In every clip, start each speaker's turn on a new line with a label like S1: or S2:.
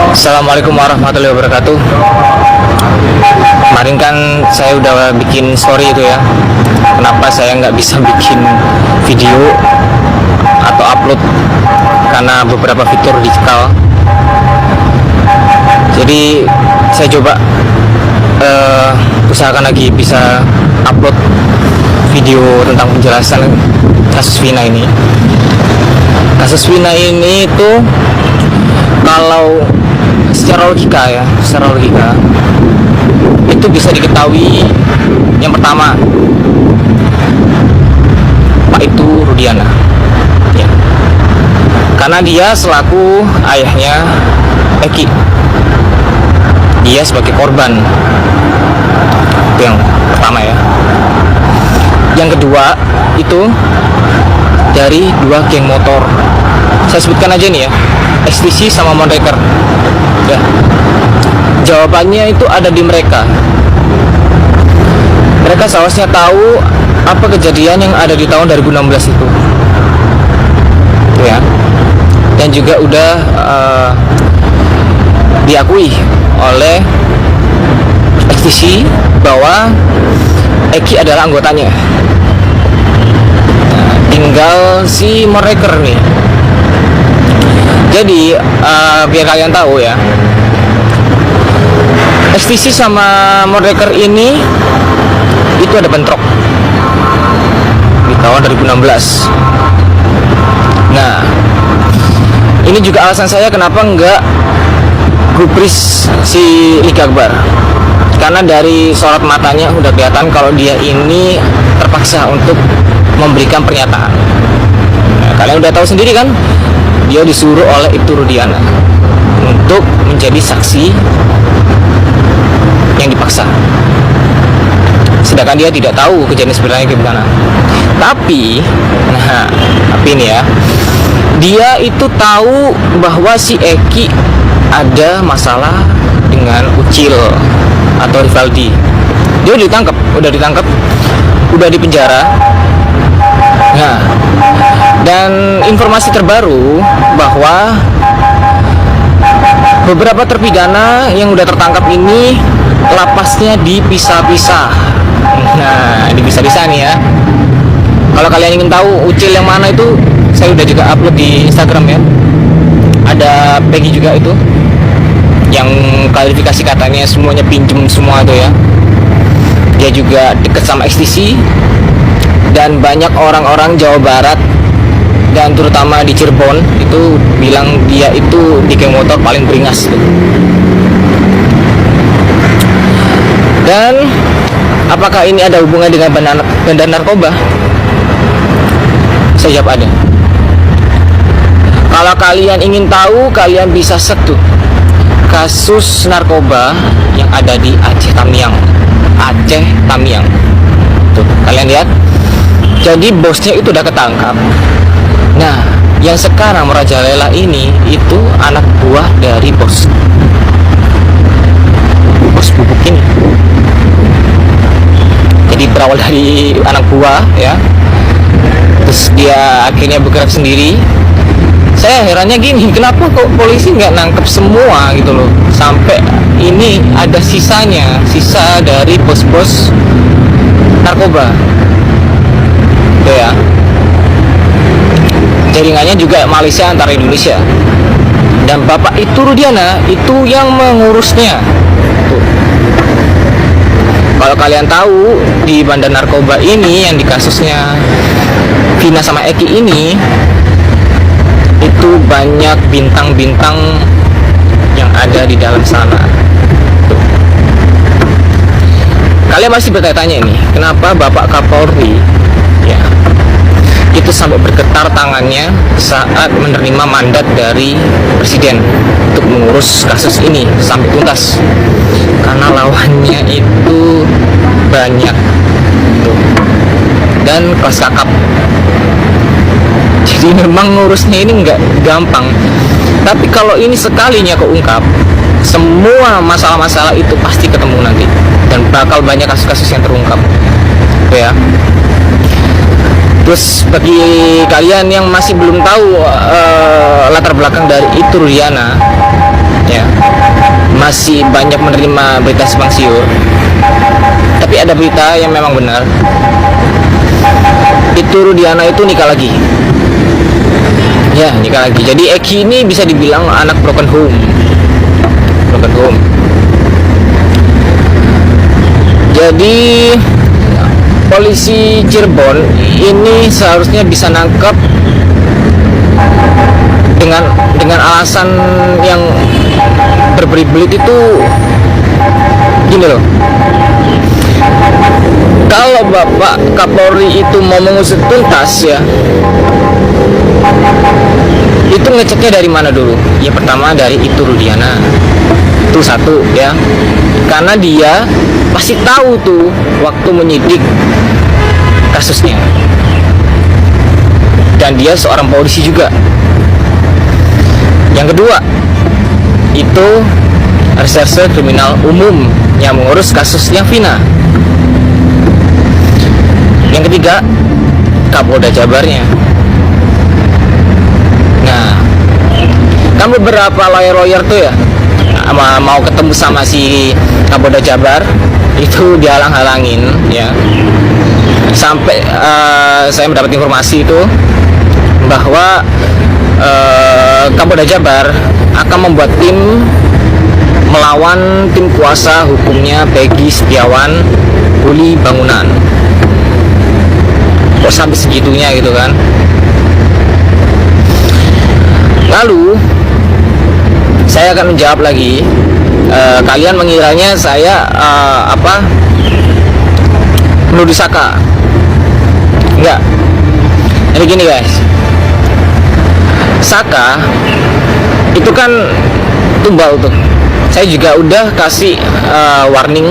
S1: Assalamualaikum warahmatullahi wabarakatuh. Kemarin kan saya udah bikin story itu ya. Kenapa saya nggak bisa bikin video atau upload? Karena beberapa fitur digital. Jadi saya coba usahakan lagi bisa upload video tentang penjelasan kasus Vina ini. Kasus Vina ini itu kalau secara logika itu bisa diketahui. Yang pertama, Pak itu Rudiana ya, karena dia selaku ayahnya Eki, dia sebagai korban. Itu yang pertama ya. Yang kedua itu dari dua geng motor, saya sebutkan aja nih ya, XTC sama Monreker ya. Jawabannya itu ada di mereka. Mereka seharusnya tahu apa kejadian yang ada di tahun 2016 itu ya. Dan juga udah diakui oleh XTC bahwa Eki adalah anggotanya. Tinggal si Monreker nih. Jadi biar kalian tahu ya, XTC sama Monreker ini itu ada bentrok di tahun 2016. Nah, ini juga alasan saya kenapa enggak gubris si Liga Akbar. Karena dari sorot matanya udah kelihatan kalau dia ini terpaksa untuk memberikan pernyataan. Nah, kalian udah tahu sendiri kan, dia disuruh oleh Ibtu Rudiana untuk menjadi saksi yang dipaksa, sedangkan dia tidak tahu kejadian sebenarnya gimana. Tapi ini ya, dia itu tahu bahwa si Eki ada masalah dengan Ucil atau Rivaldi. Dia udah ditangkap, udah dipenjara. Nah, dan informasi terbaru bahwa beberapa terpidana yang udah tertangkap ini lapasnya dipisah-pisah. Nah, dipisah-pisah nih ya. Kalau kalian ingin tahu Ucil yang mana itu, saya udah juga upload di Instagram ya. Ada Peggy juga itu, yang klarifikasi katanya semuanya pinjem semua tuh ya. Dia juga deket sama XTC. Dan banyak orang-orang Jawa Barat dan terutama di Cirebon itu bilang dia itu di geng motor paling beringas tuh. Dan apakah ini ada hubungan dengan bandar narkoba? Saya jawab ada. Kalau kalian ingin tahu, kalian bisa search tuh kasus narkoba yang ada di Aceh Tamiang. Tuh, kalian lihat. Jadi bosnya itu udah ketangkap. Nah, yang sekarang merajalela ini itu anak buah dari bos bubuk ini. Jadi berawal dari anak buah ya, terus dia akhirnya bergerak sendiri. Saya herannya gini, kenapa kok polisi nggak nangkep semua gitu loh, sampai ini ada sisa dari bos-bos narkoba tuh ya. Jaringannya juga Malaysia antara Indonesia, dan bapak itu Rudiana itu yang mengurusnya tuh. Kalau kalian tahu di bandar narkoba ini yang di kasusnya Vina sama Eki ini, itu banyak bintang-bintang yang ada di dalam sana tuh. Kalian masih bertanya-tanya ini, kenapa Bapak Kapolri ya itu sampai bergetar tangannya saat menerima mandat dari presiden untuk mengurus kasus ini sampai tuntas? Karena lawannya itu banyak tuh, dan kelas kakap. Jadi memang ngurusnya ini nggak gampang. Tapi kalau ini sekalinya keungkap, semua masalah-masalah itu pasti ketemu nanti, dan bakal banyak kasus-kasus yang terungkap ya. Terus bagi kalian yang masih belum tahu latar belakang dari itu Rudiana, ya, masih banyak menerima berita simpang siur. Tapi ada berita yang memang benar, itu Rudiana itu nikah lagi. Ya, nikah lagi. Jadi Eki ini bisa dibilang anak broken home. Broken home. Jadi polisi Cirebon ini seharusnya bisa nangkep dengan alasan yang berbelit-belit itu gini loh. Kalau Bapak Kapolri itu mau mengusut tuntas ya, itu ngeceknya dari mana dulu? Ya pertama dari itu Rudiana. Itu satu ya. Karena dia pasti tahu tuh waktu menyidik kasusnya. Dan dia seorang polisi juga. Yang kedua, itu reserse kriminal umum yang mengurus kasusnya Vina. Yang ketiga, Kapolda Jabarnya. Nah, kan beberapa lawyer tuh ya mau ketemu sama si Kapolda Jabar, itu dihalang-halangin ya. Sampai saya mendapat informasi itu bahwa Kapolda Jabar akan membuat tim melawan tim kuasa hukumnya Peggy Setiawan Uli Bangunan. Kok sampai segitunya gitu kan? Lalu saya akan menjawab lagi. Kalian mengiranya saya menuduh Saka? Enggak. Jadi gini guys, Saka itu kan tumbal tuh. Saya juga udah kasih warning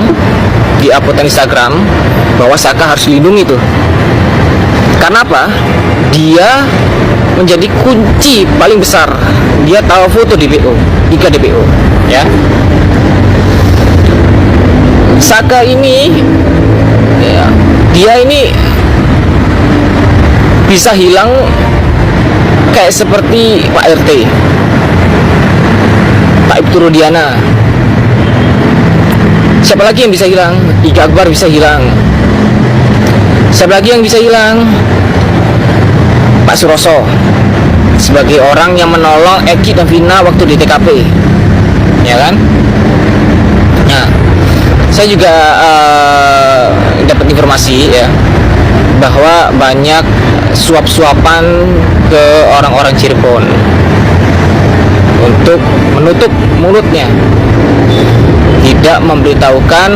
S1: di uploadan Instagram bahwa Saka harus dilindungi tuh. Karena apa? Dia menjadi kunci paling besar. Dia tahu foto DPO, 3 DPO, ya. Saka ini, ya, dia ini bisa hilang kayak seperti Pak RT, Pak Ibtu Rudiana. Siapa lagi yang bisa hilang? Ika Akbar bisa hilang. Siapa lagi yang bisa hilang? Pak Suroso, sebagai orang yang menolong Eki dan Vina waktu di TKP, ya kan? Nah, saya juga dapat informasi ya bahwa banyak suap-suapan ke orang-orang Cirebon untuk menutup mulutnya, tidak memberitahukan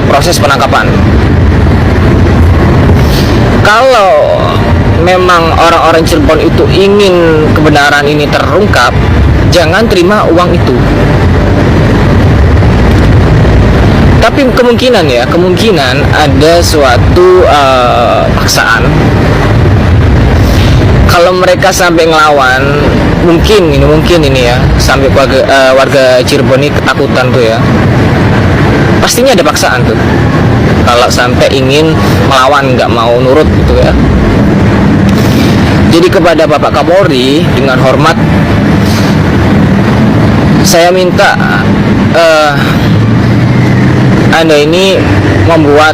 S1: proses penangkapan. Kalau memang orang-orang Cirebon itu ingin kebenaran ini terungkap, jangan terima uang itu. Tapi kemungkinan ada suatu paksaan. Kalau mereka sampai ngelawan, mungkin ini ya, sampai warga Cirebon ini ketakutan tuh ya. Pastinya ada paksaan tuh. Kalau sampai ingin melawan, nggak mau nurut gitu ya. Jadi kepada Bapak Kapolri, dengan hormat saya minta Anda ini membuat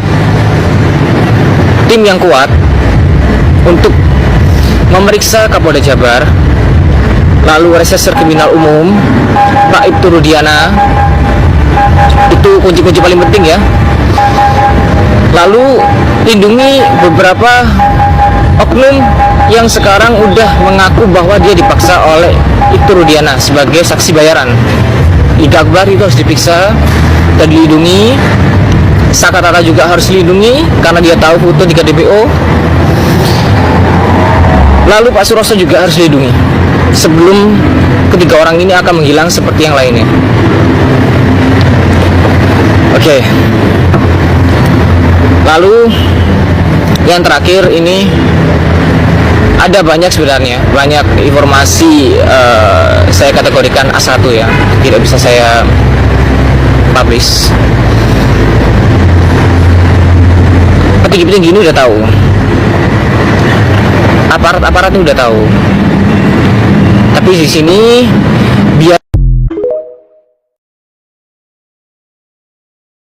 S1: tim yang kuat untuk memeriksa Kapolda Jabar, lalu reserse kriminal umum Pak Ibtu Rudiana, itu kunci-kunci paling penting ya. Lalu lindungi beberapa oknum yang sekarang udah mengaku bahwa dia dipaksa oleh Ibtu Rudiana sebagai saksi bayaran. Ika Akbar itu harus diperiksa dan dilindungi. Saka Tata juga harus dilindungi karena dia tahu foto 3 DPO. Lalu Pak Suroso juga harus dilindungi sebelum ketiga orang ini akan menghilang seperti yang lainnya. Oke. Lalu yang terakhir ini ada banyak sebenarnya, banyak informasi saya kategorikan A1 ya, tidak bisa saya publish. Petinggi-petinggi ini udah tahu, aparat-aparat ini udah tahu. Tapi di sini